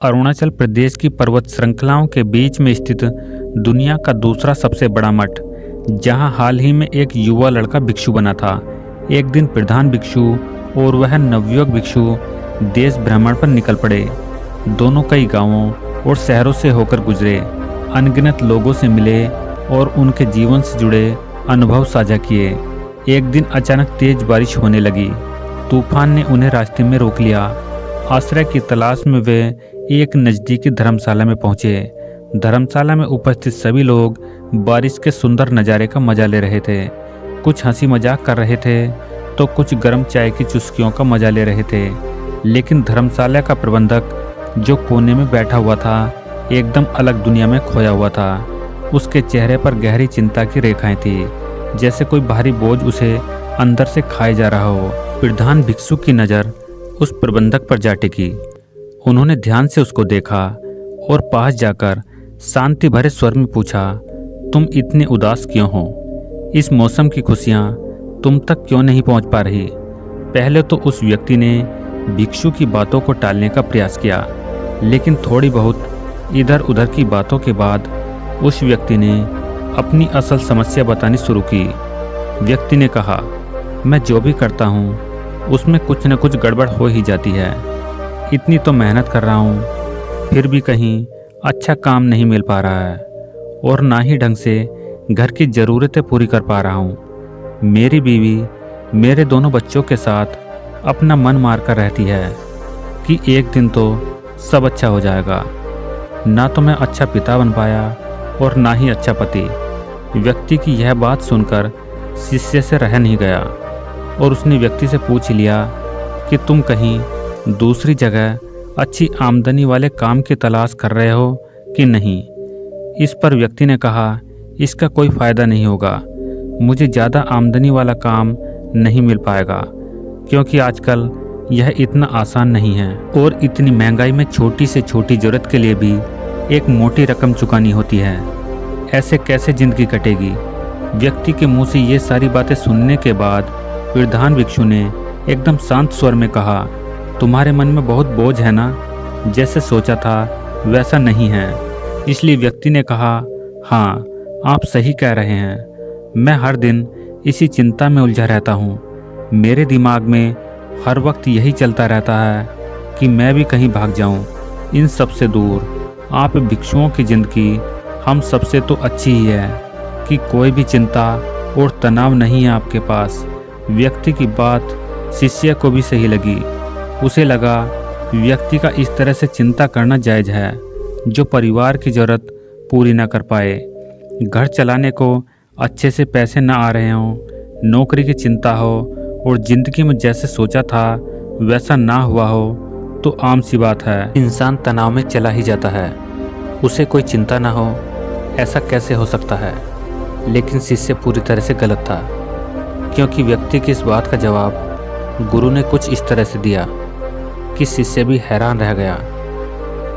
अरुणाचल प्रदेश की पर्वत श्रृंखलाओं के बीच में स्थित दुनिया का दूसरा सबसे बड़ा मठ, जहां हाल ही में एक युवा लड़का भिक्षु बना था। एक दिन प्रधान भिक्षु और वह नवयुवक भिक्षु देश भ्रमण पर निकल पड़े। दोनों कई गांवों और शहरों से होकर गुजरे, अनगिनत लोगों से मिले और उनके जीवन से जुड़े अनुभव साझा किए। एक दिन अचानक तेज बारिश होने लगी। तूफान ने उन्हें रास्ते में रोक लिया। आश्रय की तलाश में वे एक नज़दीकी धर्मशाला में पहुंचे। धर्मशाला में उपस्थित सभी लोग बारिश के सुंदर नज़ारे का मजा ले रहे थे। कुछ हंसी मजाक कर रहे थे तो कुछ गर्म चाय की चुस्कियों का मजा ले रहे थे। लेकिन धर्मशाला का प्रबंधक, जो कोने में बैठा हुआ था, एकदम अलग दुनिया में खोया हुआ था। उसके चेहरे पर गहरी चिंता की रेखाएं थी, जैसे कोई भारी बोझ उसे अंदर से खाए जा रहा हो। प्रधान भिक्षु की नज़र उस प्रबंधक पर जा टिकी। उन्होंने ध्यान से उसको देखा और पास जाकर शांति भरे स्वर में पूछा, तुम इतने उदास क्यों हो? इस मौसम की खुशियाँ तुम तक क्यों नहीं पहुँच पा रही? पहले तो उस व्यक्ति ने भिक्षु की बातों को टालने का प्रयास किया, लेकिन थोड़ी बहुत इधर उधर की बातों के बाद उस व्यक्ति ने अपनी असल समस्या बतानी शुरू की। व्यक्ति ने कहा, मैं जो भी करता हूँ उसमें कुछ न कुछ गड़बड़ हो ही जाती है। इतनी तो मेहनत कर रहा हूँ, फिर भी कहीं अच्छा काम नहीं मिल पा रहा है और ना ही ढंग से घर की ज़रूरतें पूरी कर पा रहा हूँ। मेरी बीवी मेरे दोनों बच्चों के साथ अपना मन मार कर रहती है कि एक दिन तो सब अच्छा हो जाएगा। ना तो मैं अच्छा पिता बन पाया और ना ही अच्छा पति। व्यक्ति की यह बात सुनकर शिष्य से रह नहीं गया और उसने व्यक्ति से पूछ लिया कि तुम कहीं दूसरी जगह अच्छी आमदनी वाले काम की तलाश कर रहे हो कि नहीं? इस पर व्यक्ति ने कहा, इसका कोई फ़ायदा नहीं होगा। मुझे ज़्यादा आमदनी वाला काम नहीं मिल पाएगा, क्योंकि आजकल यह इतना आसान नहीं है और इतनी महंगाई में छोटी से छोटी ज़रूरत के लिए भी एक मोटी रकम चुकानी होती है। ऐसे कैसे ज़िंदगी कटेगी? व्यक्ति के मुंह से ये सारी बातें सुनने के बाद प्रधान भिक्षु ने एकदम शांत स्वर में कहा, तुम्हारे मन में बहुत बोझ है ना? जैसे सोचा था वैसा नहीं है। इसलिए व्यक्ति ने कहा, हाँ, आप सही कह रहे हैं। मैं हर दिन इसी चिंता में उलझा रहता हूँ। मेरे दिमाग में हर वक्त यही चलता रहता है कि मैं भी कहीं भाग जाऊँ इन सब से दूर। आप भिक्षुओं की ज़िंदगी हम सबसे तो अच्छी ही है कि कोई भी चिंता और तनाव नहीं है आपके पास। व्यक्ति की बात शिष्य को भी सही लगी। उसे लगा व्यक्ति का इस तरह से चिंता करना जायज़ है, जो परिवार की ज़रूरत पूरी ना कर पाए, घर चलाने को अच्छे से पैसे ना आ रहे हों, नौकरी की चिंता हो और ज़िंदगी में जैसे सोचा था वैसा ना हुआ हो, तो आम सी बात है, इंसान तनाव में चला ही जाता है। उसे कोई चिंता ना हो, ऐसा कैसे हो सकता है? लेकिन शिष्य पूरी तरह से गलत था, क्योंकि व्यक्ति की इस बात का जवाब गुरु ने कुछ इस तरह से दिया कि शिष्य भी हैरान रह गया।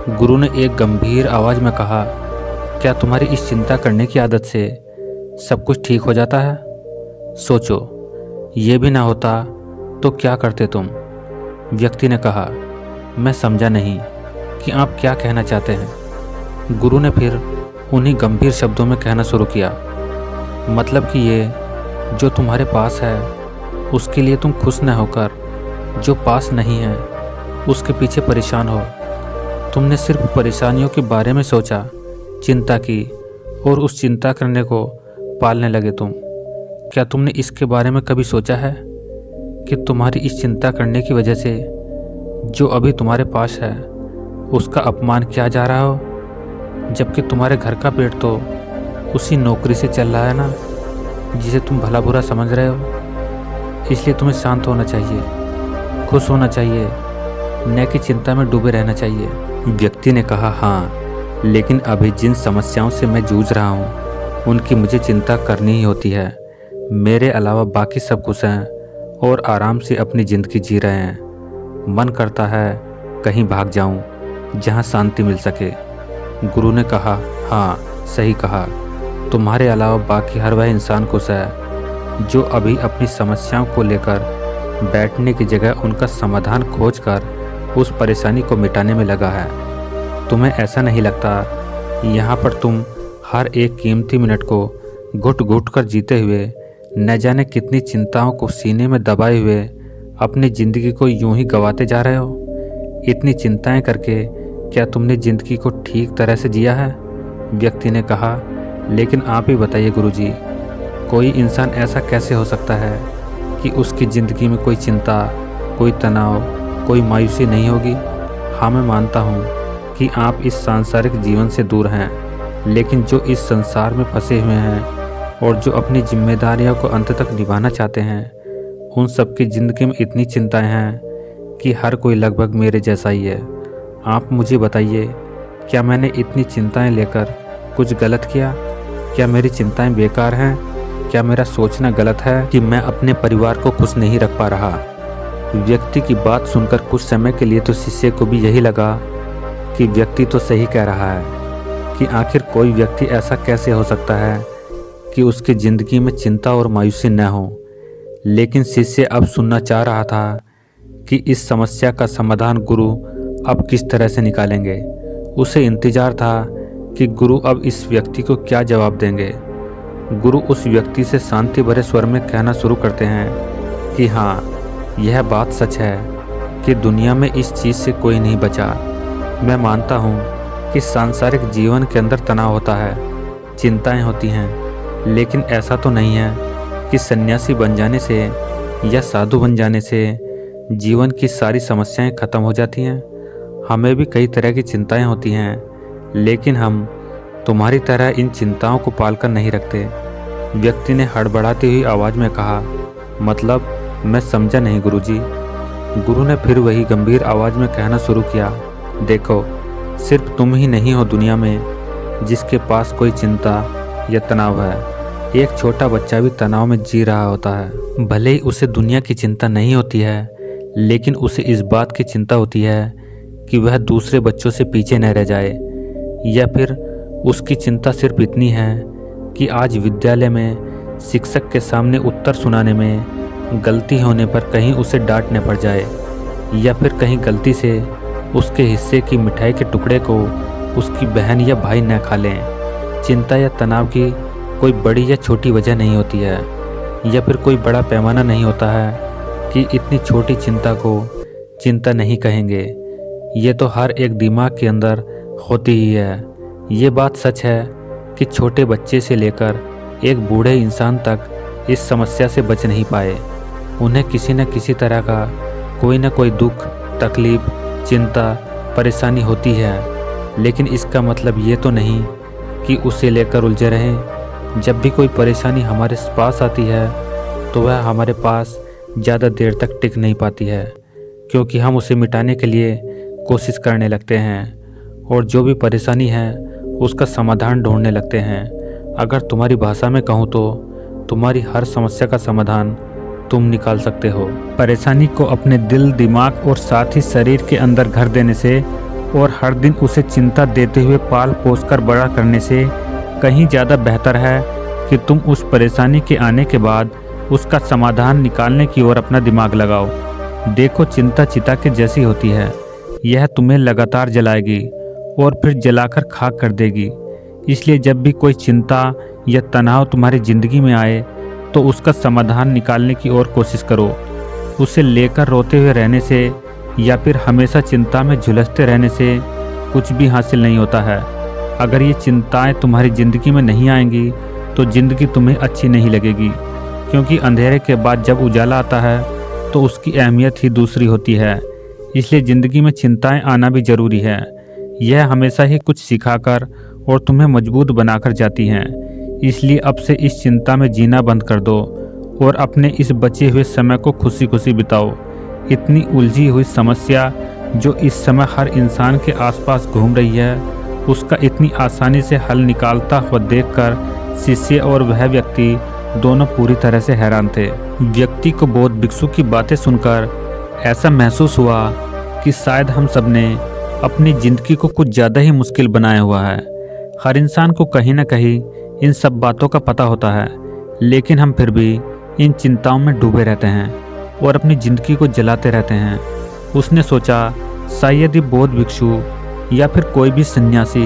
गुरु ने एक गंभीर आवाज़ में कहा, क्या तुम्हारी इस चिंता करने की आदत से सब कुछ ठीक हो जाता है? सोचो, ये भी ना होता तो क्या करते तुम? व्यक्ति ने कहा, मैं समझा नहीं कि आप क्या कहना चाहते हैं। गुरु ने फिर उन्हीं गंभीर शब्दों में कहना शुरू किया, मतलब कि ये जो तुम्हारे पास है उसके लिए तुम खुश न होकर जो पास नहीं है उसके पीछे परेशान हो। तुमने सिर्फ परेशानियों के बारे में सोचा, चिंता की और उस चिंता करने को पालने लगे तुम। क्या तुमने इसके बारे में कभी सोचा है कि तुम्हारी इस चिंता करने की वजह से जो अभी तुम्हारे पास है उसका अपमान किया जा रहा हो, जबकि तुम्हारे घर का पेट तो उसी नौकरी से चल रहा है ना, जिसे तुम भला बुरा समझ रहे हो। इसलिए तुम्हें शांत होना चाहिए, खुश होना चाहिए, न कि चिंता में डूबे रहना चाहिए। व्यक्ति ने कहा, हाँ, लेकिन अभी जिन समस्याओं से मैं जूझ रहा हूँ उनकी मुझे चिंता करनी ही होती है। मेरे अलावा बाकी सब खुश हैं और आराम से अपनी ज़िंदगी जी रहे हैं। मन करता है कहीं भाग जाऊँ जहाँ शांति मिल सके। गुरु ने कहा, हाँ, सही कहा। तुम्हारे अलावा बाकी हर वह इंसान खुश है जो अभी अपनी समस्याओं को लेकर बैठने की जगह उनका समाधान खोजकर उस परेशानी को मिटाने में लगा है। तुम्हें ऐसा नहीं लगता यहाँ पर तुम हर एक कीमती मिनट को घुट घुट कर जीते हुए न जाने कितनी चिंताओं को सीने में दबाए हुए अपनी ज़िंदगी को यूं ही गंवाते जा रहे हो? इतनी चिंताएं करके क्या तुमने ज़िंदगी को ठीक तरह से जिया है? व्यक्ति ने कहा, लेकिन आप ही बताइए गुरुजी, कोई इंसान ऐसा कैसे हो सकता है कि उसकी ज़िंदगी में कोई चिंता, कोई तनाव, कोई मायूसी नहीं होगी? हाँ, मैं मानता हूँ कि आप इस सांसारिक जीवन से दूर हैं, लेकिन जो इस संसार में फंसे हुए हैं और जो अपनी जिम्मेदारियों को अंत तक निभाना चाहते हैं, उन सबकी ज़िंदगी में इतनी चिंताएं हैं कि हर कोई लगभग मेरे जैसा ही है। आप मुझे बताइए, क्या मैंने इतनी चिंताएं लेकर कुछ गलत किया? क्या मेरी चिंताएं बेकार हैं? क्या मेरा सोचना गलत है कि मैं अपने परिवार को खुश नहीं रख पा रहा? व्यक्ति की बात सुनकर कुछ समय के लिए तो शिष्य को भी यही लगा कि व्यक्ति तो सही कह रहा है, कि आखिर कोई व्यक्ति ऐसा कैसे हो सकता है कि उसकी ज़िंदगी में चिंता और मायूसी न हो। लेकिन शिष्य अब सुनना चाह रहा था कि इस समस्या का समाधान गुरु अब किस तरह से निकालेंगे। उसे इंतज़ार था कि गुरु अब इस व्यक्ति को क्या जवाब देंगे। गुरु उस व्यक्ति से शांति भरे स्वर में कहना शुरू करते हैं कि हाँ, यह बात सच है कि दुनिया में इस चीज़ से कोई नहीं बचा। मैं मानता हूँ कि सांसारिक जीवन के अंदर तनाव होता है, चिंताएं होती हैं, लेकिन ऐसा तो नहीं है कि सन्यासी बन जाने से या साधु बन जाने से जीवन की सारी समस्याएं खत्म हो जाती हैं। हमें भी कई तरह की चिंताएं होती हैं, लेकिन हम तुम्हारी तरह इन चिंताओं को पालकर नहीं रखते। व्यक्ति ने हड़बड़ाती हुई आवाज़ में कहा, मतलब मैं समझा नहीं गुरुजी। गुरु ने फिर वही गंभीर आवाज़ में कहना शुरू किया, देखो, सिर्फ तुम ही नहीं हो दुनिया में जिसके पास कोई चिंता या तनाव है। एक छोटा बच्चा भी तनाव में जी रहा होता है। भले ही उसे दुनिया की चिंता नहीं होती है, लेकिन उसे इस बात की चिंता होती है कि वह दूसरे बच्चों से पीछे न रह जाए, या फिर उसकी चिंता सिर्फ इतनी है कि आज विद्यालय में शिक्षक के सामने उत्तर सुनाने में गलती होने पर कहीं उसे डांट न पड़ जाए, या फिर कहीं गलती से उसके हिस्से की मिठाई के टुकड़े को उसकी बहन या भाई न खा लें। चिंता या तनाव की कोई बड़ी या छोटी वजह नहीं होती है, या फिर कोई बड़ा पैमाना नहीं होता है कि इतनी छोटी चिंता को चिंता नहीं कहेंगे। ये तो हर एक दिमाग के अंदर होती ही है। ये बात सच है कि छोटे बच्चे से लेकर एक बूढ़े इंसान तक इस समस्या से बच नहीं पाए। उन्हें किसी न किसी तरह का कोई न कोई दुख, तकलीफ, चिंता, परेशानी होती है, लेकिन इसका मतलब ये तो नहीं कि उसे लेकर उलझे रहें। जब भी कोई परेशानी हमारे पास आती है तो वह हमारे पास ज़्यादा देर तक टिक नहीं पाती है, क्योंकि हम उसे मिटाने के लिए कोशिश करने लगते हैं और जो भी परेशानी है उसका समाधान ढूंढने लगते हैं। अगर तुम्हारी भाषा में कहूँ तो तुम्हारी हर समस्या का समाधान तुम निकाल सकते हो। परेशानी को अपने दिल, दिमाग और साथ ही शरीर के अंदर घर देने से और हर दिन उसे चिंता देते हुए पाल पोस कर बड़ा करने से कहीं ज़्यादा बेहतर है कि तुम उस परेशानी के आने के बाद उसका समाधान निकालने की ओर अपना दिमाग लगाओ। देखो, चिंता चिता के जैसी होती है। यह तुम्हें लगातार जलाएगी और फिर जलाकर खाक कर देगी। इसलिए जब भी कोई चिंता या तनाव तुम्हारी ज़िंदगी में आए तो उसका समाधान निकालने की ओर कोशिश करो। उसे लेकर रोते हुए रहने से या फिर हमेशा चिंता में झुलसते रहने से कुछ भी हासिल नहीं होता है। अगर ये चिंताएं तुम्हारी ज़िंदगी में नहीं आएंगी तो ज़िंदगी तुम्हें अच्छी नहीं लगेगी, क्योंकि अंधेरे के बाद जब उजाला आता है तो उसकी अहमियत ही दूसरी होती है। इसलिए ज़िंदगी में चिंताएं आना भी ज़रूरी है। यह हमेशा ही कुछ सिखाकर और तुम्हें मजबूत बनाकर जाती हैं। इसलिए अब से इस चिंता में जीना बंद कर दो और अपने इस बचे हुए समय को खुशी खुशी बिताओ। इतनी उलझी हुई समस्या जो इस समय हर इंसान के आसपास घूम रही है, उसका इतनी आसानी से हल निकालता हुआ देखकर शिष्य और वह व्यक्ति दोनों पूरी तरह से हैरान थे। व्यक्ति को बौद्ध भिक्षु की बातें सुनकर ऐसा महसूस हुआ कि शायद हम सब ने अपनी ज़िंदगी को कुछ ज़्यादा ही मुश्किल बनाया हुआ है। हर इंसान को कहीं ना कहीं इन सब बातों का पता होता है, लेकिन हम फिर भी इन चिंताओं में डूबे रहते हैं और अपनी ज़िंदगी को जलाते रहते हैं। उसने सोचा, शायद ये बौद्ध भिक्षु या फिर कोई भी सन्यासी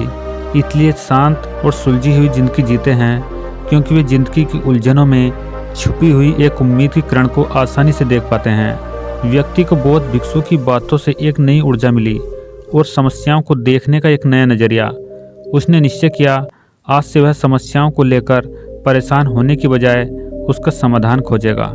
इसलिए शांत और सुलझी हुई जिंदगी जीते हैं क्योंकि वे जिंदगी की उलझनों में छुपी हुई एक उम्मीद की किरण को आसानी से देख पाते हैं। व्यक्ति को बौद्ध भिक्षु की बातों से एक नई ऊर्जा मिली और समस्याओं को देखने का एक नया नजरिया। उसने निश्चय किया आज से वह समस्याओं को लेकर परेशान होने की बजाय उसका समाधान खोजेगा।